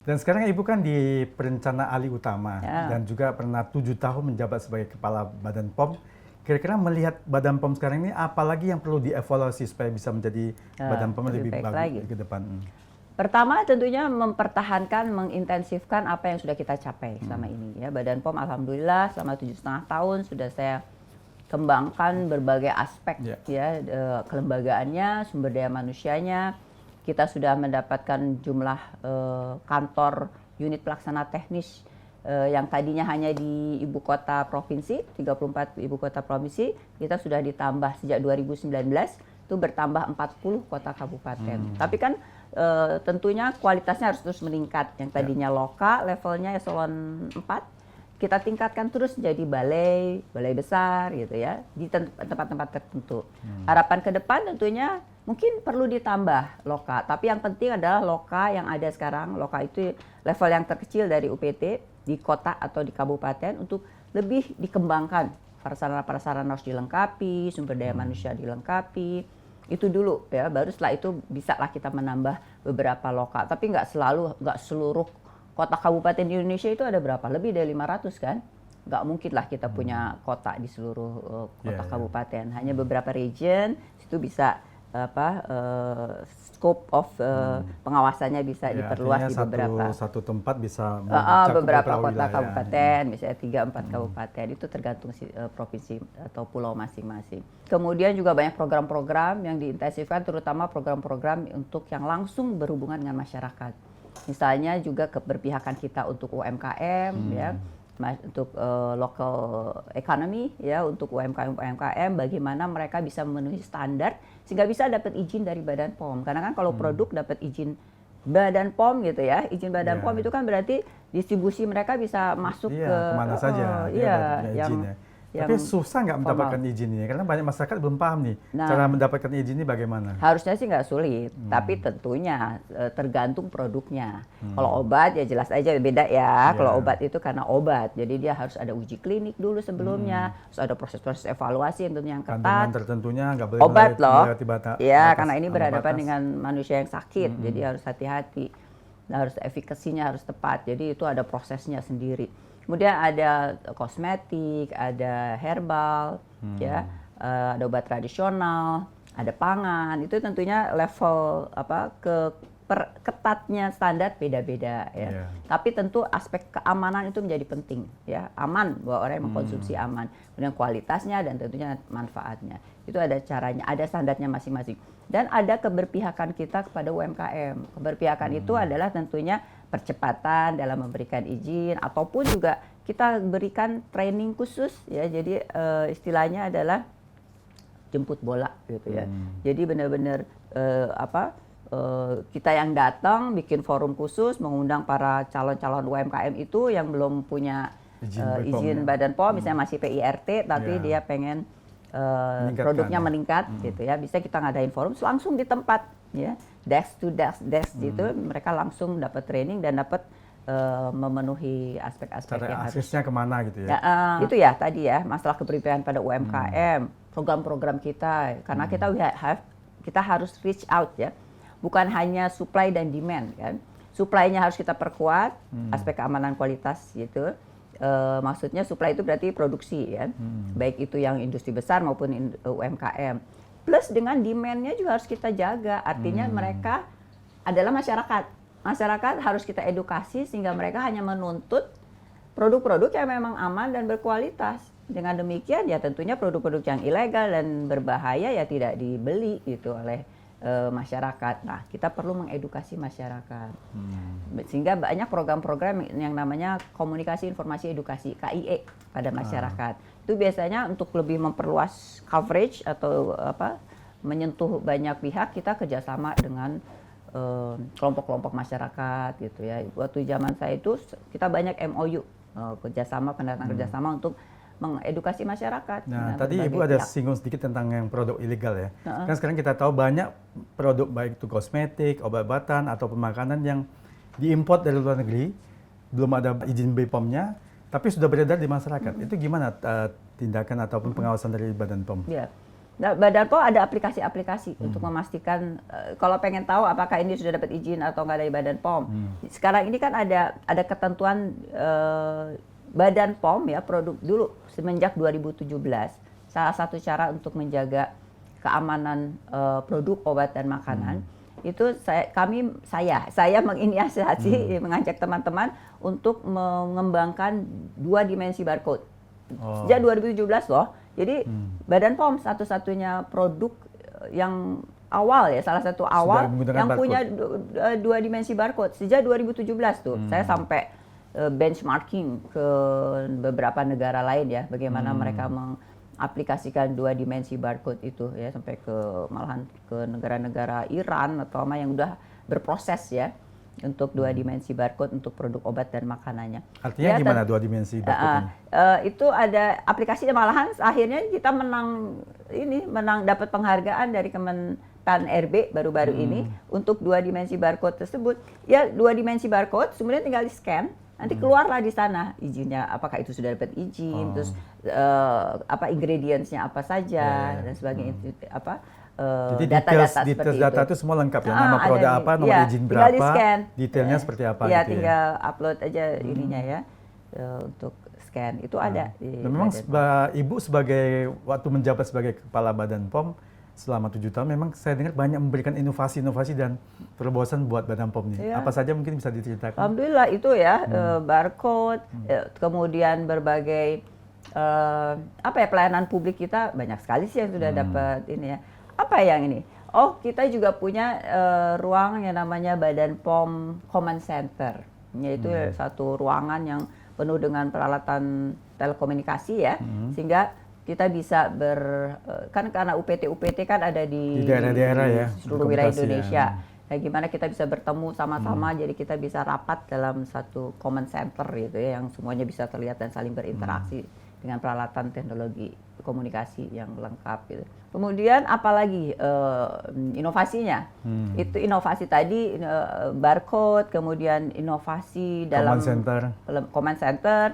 Dan sekarang Ibu kan di Perencana Ali Utama dan juga pernah 7 tahun menjabat sebagai Kepala Badan POM. Kira-kira melihat Badan POM sekarang ini, apalagi yang perlu dievaluasi supaya bisa menjadi Badan POM lebih bagus lagi ke depan? Pertama tentunya mempertahankan, mengintensifkan apa yang sudah kita capai selama ini. Ya, Badan POM alhamdulillah selama 7,5 tahun sudah saya kembangkan berbagai aspek ya kelembagaannya, sumber daya manusianya. Kita sudah mendapatkan jumlah kantor unit pelaksana teknis yang tadinya hanya di ibu kota provinsi, 34 ibu kota provinsi, kita sudah ditambah sejak 2019 itu bertambah 40 kota kabupaten. Tapi kan tentunya kualitasnya harus terus meningkat. Yang tadinya loka levelnya eselon 4 kita tingkatkan terus jadi balai besar gitu ya di tempat-tempat tertentu. Harapan ke depan tentunya mungkin perlu ditambah loka, tapi yang penting adalah loka yang ada sekarang, loka itu level yang terkecil dari UPT di kota atau di kabupaten untuk lebih dikembangkan. Prasarana harus dilengkapi, sumber daya manusia dilengkapi. Itu dulu ya, baru setelah itu bisa lah kita menambah beberapa loka, tapi nggak seluruh kota kabupaten di Indonesia itu ada berapa? Lebih dari 500 kan? Nggak mungkin lah kita punya kota di seluruh kota kabupaten. Hanya beberapa region, situ bisa scope of pengawasannya bisa diperluas di beberapa. Satu tempat bisa beberapa kota kabupaten, misalnya 3-4 kabupaten, itu tergantung provinsi atau pulau masing-masing. Kemudian juga banyak program-program yang diintensifkan, terutama program-program untuk yang langsung berhubungan dengan masyarakat. Misalnya juga keberpihakan kita untuk UMKM ya, untuk local economy ya, untuk UMKM bagaimana mereka bisa memenuhi standar sehingga bisa dapat izin dari Badan POM. Karena kan kalau produk dapat izin Badan POM gitu ya, izin Badan POM itu kan berarti distribusi mereka bisa masuk ke kemana saja tapi susah nggak mendapatkan izin ini? Karena banyak masyarakat belum paham nih cara mendapatkan izin ini bagaimana. Harusnya sih nggak sulit, tapi tentunya tergantung produknya. Kalau obat ya jelas aja beda ya. Kalau obat itu karena obat, jadi dia harus ada uji klinik dulu sebelumnya, terus ada proses-proses evaluasi yang tentunya yang ketat. Kandungan tertentunya nggak boleh obat loh. Ya, karena ini batas. berhadapan dengan manusia yang sakit, jadi harus hati-hati. Harus efikasinya harus tepat. Jadi itu ada prosesnya sendiri. Kemudian ada kosmetik, ada herbal, ya, ada obat tradisional, ada pangan. Itu tentunya level ketatnya standar beda-beda ya. Tapi tentu aspek keamanan itu menjadi penting ya. Aman bahwa orang yang mengkonsumsi aman. Kemudian kualitasnya dan tentunya manfaatnya. Itu ada caranya, ada standarnya masing-masing. Dan ada keberpihakan kita kepada UMKM. Keberpihakan itu adalah tentunya percepatan dalam memberikan izin ataupun juga kita berikan training khusus ya. Jadi istilahnya adalah jemput bola gitu ya. Jadi benar-benar kita yang datang bikin forum khusus mengundang para calon-calon UMKM itu yang belum punya izin Badan POM, misalnya masih PIRT tapi dia pengen produknya meningkat gitu ya. Bisa kita ngadain forum langsung di tempat ya. Desk to desk gitu, mereka langsung dapat training dan dapat memenuhi aspek-aspek yang harus. Aksesnya kemana gitu ya? Itu ya tadi ya, masalah keberpihakan pada UMKM, program-program kita, karena kita harus reach out ya, bukan hanya supply dan demand kan. Supply-nya harus kita perkuat, aspek keamanan kualitas gitu. Maksudnya supply itu berarti produksi ya, baik itu yang industri besar maupun UMKM. Plus dengan demand-nya juga harus kita jaga. Artinya mereka adalah masyarakat. Masyarakat harus kita edukasi sehingga mereka hanya menuntut produk-produk yang memang aman dan berkualitas. Dengan demikian ya tentunya produk-produk yang ilegal dan berbahaya ya tidak dibeli gitu oleh masyarakat. Nah, kita perlu mengedukasi masyarakat. Sehingga banyak program-program yang namanya komunikasi informasi edukasi KIE pada masyarakat. Itu biasanya untuk lebih memperluas coverage atau menyentuh banyak pihak, kita kerjasama dengan kelompok-kelompok masyarakat gitu ya. Waktu zaman saya itu kita banyak MOU kerjasama, pendatang kerjasama untuk mengedukasi masyarakat. Nah, tadi Ibu ada singgung sedikit tentang yang produk ilegal ya. Kan sekarang kita tahu banyak produk baik itu kosmetik, obat-obatan atau makanan yang diimpor dari luar negeri, belum ada izin BPOM-nya, tapi sudah beredar di masyarakat. Itu gimana tindakan ataupun pengawasan dari Badan POM? Ya. Nah, Badan POM ada aplikasi-aplikasi untuk memastikan kalau pengen tahu apakah ini sudah dapat izin atau nggak dari Badan POM. Sekarang ini kan ada ketentuan Badan POM ya produk dulu semenjak 2017. Salah satu cara untuk menjaga keamanan produk obat dan makanan itu saya menginisiasi mengajak teman-teman untuk mengembangkan 2 dimensi barcode. Sejak 2017 loh. Jadi Badan POM satu-satunya produk yang awal ya, salah satu awal yang barcode. Punya 2 dimensi barcode. Sejak 2017 tuh, saya sampai benchmarking ke beberapa negara lain ya, bagaimana mereka mengaplikasikan 2 dimensi barcode itu ya, sampai malahan ke negara-negara Iran atau yang udah berproses ya. Untuk 2 dimensi barcode untuk produk obat dan makanannya. Artinya ya, gimana 2 dimensi barcode? Itu ada aplikasi malahan akhirnya kita menang dapat penghargaan dari Kemenpan RB baru-baru ini untuk 2 dimensi barcode tersebut. Ya 2 dimensi barcode, kemudian tinggal di scan, nanti keluarlah di sana izinnya, apakah itu sudah dapat izin, terus ingredientsnya apa saja dan sebagainya jadi data itu semua lengkap ya, nama produk apa, nomor izin berapa, detailnya seperti apa ya, gitu tinggal upload aja ininya ya untuk scan itu ada. Dan memang Ibu waktu menjabat sebagai Kepala Badan POM selama 7 tahun, memang saya dengar banyak memberikan inovasi-inovasi dan terobosan buat Badan POM nih. Apa saja mungkin bisa diceritakan? Alhamdulillah itu ya barcode, kemudian berbagai pelayanan publik kita banyak sekali sih yang sudah dapat ini ya. Apa yang ini? Oh, kita juga punya ruang yang namanya Badan POM Command Center, yaitu satu ruangan yang penuh dengan peralatan telekomunikasi ya, sehingga kita bisa kan karena UPT kan ada di daerah-daerah ya, seluruh wilayah Indonesia. Ya, gimana kita bisa bertemu sama-sama, jadi kita bisa rapat dalam satu command center gitu ya, yang semuanya bisa terlihat dan saling berinteraksi dengan peralatan teknologi komunikasi yang lengkap gitu. Kemudian apalagi inovasinya? Itu inovasi tadi barcode, kemudian inovasi dalam command center,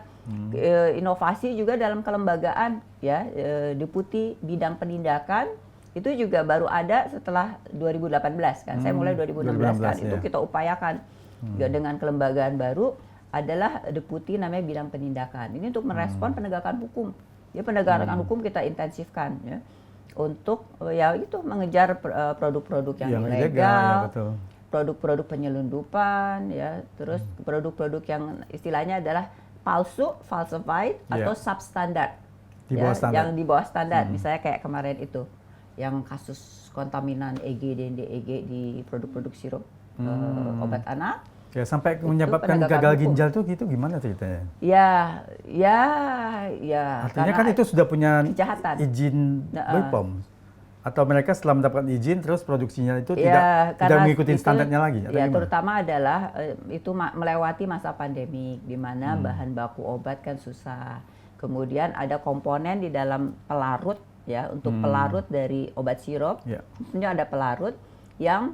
inovasi juga dalam kelembagaan ya, Deputi Bidang Penindakan itu juga baru ada setelah 2018 kan. Saya mulai 2016 kan. Itu kita upayakan dengan kelembagaan baru adalah deputi namanya Bidang Penindakan. Ini untuk merespon penegakan hukum. Ya, penegakan hukum kita intensifkan ya. Untuk ya itu mengejar produk-produk yang ilegal, produk-produk penyelundupan ya, terus produk-produk yang istilahnya adalah palsu, falsified atau substandard. Yang di bawah standar. Misalnya kayak kemarin itu yang kasus kontaminan EG dan DEG di produk-produk sirup obat anak. Ya, sampai menyebabkan gagal ginjal tuh gitu gimana ceritanya? Ya. Artinya kan itu sudah punya kejahatan. Izin BPOM. Atau mereka setelah mendapatkan izin terus produksinya itu tidak mengikuti standarnya lagi? Ya, terutama adalah itu melewati masa pandemi di mana bahan baku obat kan susah. Kemudian ada komponen di dalam pelarut ya, untuk pelarut dari obat sirup. Tentunya ada pelarut yang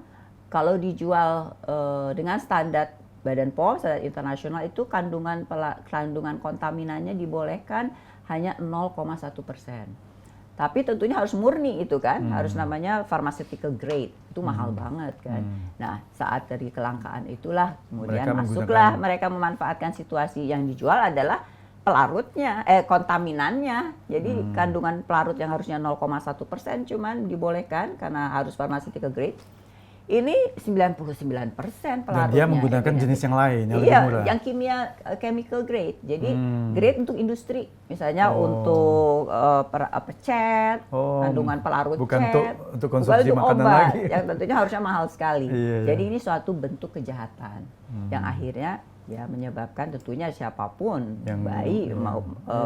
kalau dijual dengan standar Badan POM, standar internasional itu kandungan kontaminannya dibolehkan hanya 0,1%. Tapi tentunya harus murni itu kan, harus namanya pharmaceutical grade, itu mahal banget kan. Nah, saat dari kelangkaan itulah kemudian mereka memanfaatkan situasi yang dijual adalah pelarutnya, kontaminannya. Jadi kandungan pelarut yang harusnya 0,1% cuman dibolehkan karena harus pharmaceutical grade. Ini 99% pelarutnya. Dan dia menggunakan jenis yang lain, yang lebih murah. Yang chemical grade. Jadi grade untuk industri, misalnya untuk cat, kandungan pelarut bukan cat, untuk konsumsi makanan obat, lagi. yang tentunya harusnya mahal sekali. Jadi ini suatu bentuk kejahatan yang akhirnya ya menyebabkan tentunya siapapun, bayi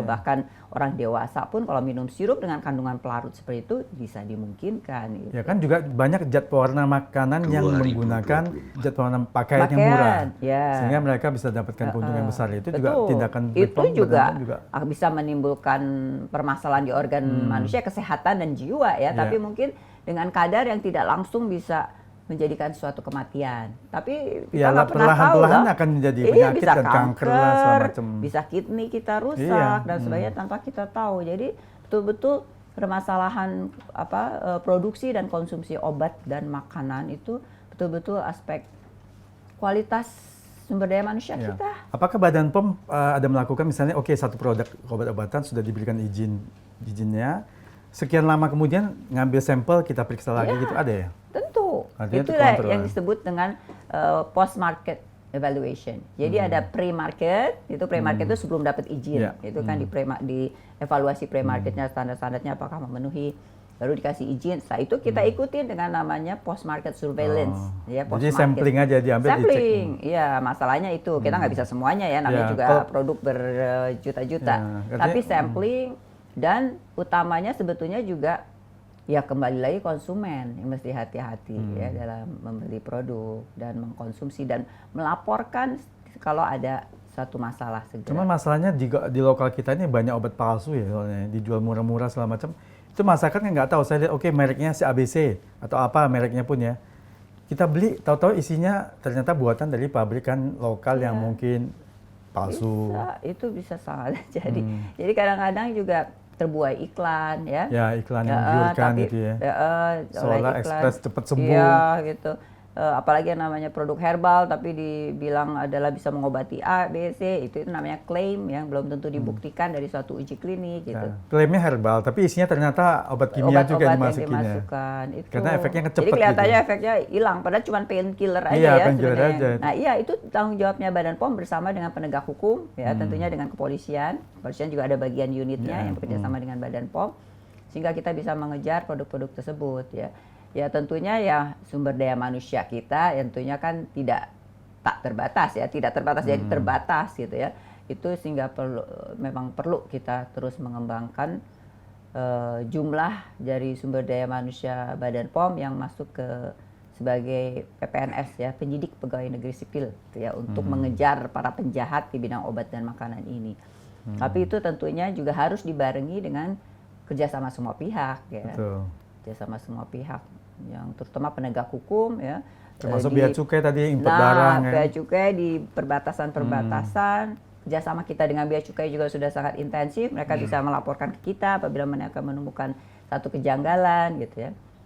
bahkan orang dewasa pun kalau minum sirup dengan kandungan pelarut seperti itu bisa dimungkinkan gitu. Ya kan juga banyak zat pewarna makanan yang menggunakan zat pewarna pakaian yang murah, sehingga mereka bisa dapatkan keuntungan besar. Itu juga tindakan itu juga bisa menimbulkan permasalahan di organ manusia, kesehatan dan jiwa ya, tapi mungkin dengan kadar yang tidak langsung bisa menjadikan suatu kematian. Tapi kita nggak pernah tahu perlahan akan menjadi penyakit bisa dan kanker lah segala macam. Bisa kidney kita rusak dan sebagainya tanpa kita tahu. Jadi betul-betul permasalahan produksi dan konsumsi obat dan makanan itu betul-betul aspek kualitas sumber daya manusia kita. Apakah Badan POM ada melakukan misalnya satu produk obat-obatan sudah diberikan izinnya, sekian lama kemudian ngambil sampel kita periksa lagi gitu, ada ya? Tentu. Artinya itulah yang disebut dengan post market evaluation. Jadi ada pre-market, itu pre-market itu sebelum dapat izin. Itu kan di evaluasi pre-marketnya, standar-standarnya apakah memenuhi, baru dikasih izin. Setelah itu kita ikutin dengan namanya post market surveillance. Jadi sampling aja diambil, sampling. Iya, masalahnya itu kita nggak bisa semuanya ya, namanya juga produk berjuta-juta. Tapi sampling, dan utamanya sebetulnya juga ya kembali lagi konsumen yang mesti hati-hati ya dalam membeli produk dan mengkonsumsi dan melaporkan kalau ada satu masalah segera. Cuman masalahnya di lokal kita ini banyak obat palsu ya, soalnya dijual murah-murah segala macam. Itu masyarakat kan nggak tahu. Saya lihat mereknya si ABC atau apa mereknya pun ya. Kita beli tahu-tahu isinya ternyata buatan dari pabrikan lokal yang mungkin palsu. Itu bisa salah jadi. Jadi kadang-kadang juga terbuai iklan ya. Ya, iklan yang menggiurkan gitu ya. Seolah ekspres cepat sembuh. Iya gitu. Apalagi yang namanya produk herbal tapi dibilang adalah bisa mengobati A, B, C, itu namanya klaim yang belum tentu dibuktikan dari suatu uji klinik gitu. Klaimnya herbal tapi isinya ternyata obat kimia juga yang dimasukkan. Itu. Karena efeknya cepat. Jadi kelihatannya efeknya hilang padahal cuma painkiller aja ya sebenarnya. Nah, itu tanggung jawabnya Badan POM bersama dengan penegak hukum ya, tentunya dengan kepolisian. Kepolisian juga ada bagian unitnya yang bekerja sama dengan Badan POM sehingga kita bisa mengejar produk-produk tersebut ya. Ya tentunya ya sumber daya manusia kita tentunya kan tidak terbatas ya, tidak terbatas jadi terbatas gitu ya. Itu sehingga memang perlu kita terus mengembangkan jumlah dari sumber daya manusia Badan POM yang masuk sebagai PPNS ya, penyidik pegawai negeri sipil gitu ya, untuk mengejar para penjahat di bidang obat dan makanan ini. Tapi itu tentunya juga harus dibarengi dengan kerjasama semua pihak ya. Betul. Kerjasama semua pihak yang terutama penegak hukum ya, termasuk bea cukai tadi, impor barang ya. Bea cukai di perbatasan kerjasama kita dengan bea cukai juga sudah sangat intensif. Mereka bisa melaporkan ke kita apabila mereka menemukan satu kejanggalan gitu ya.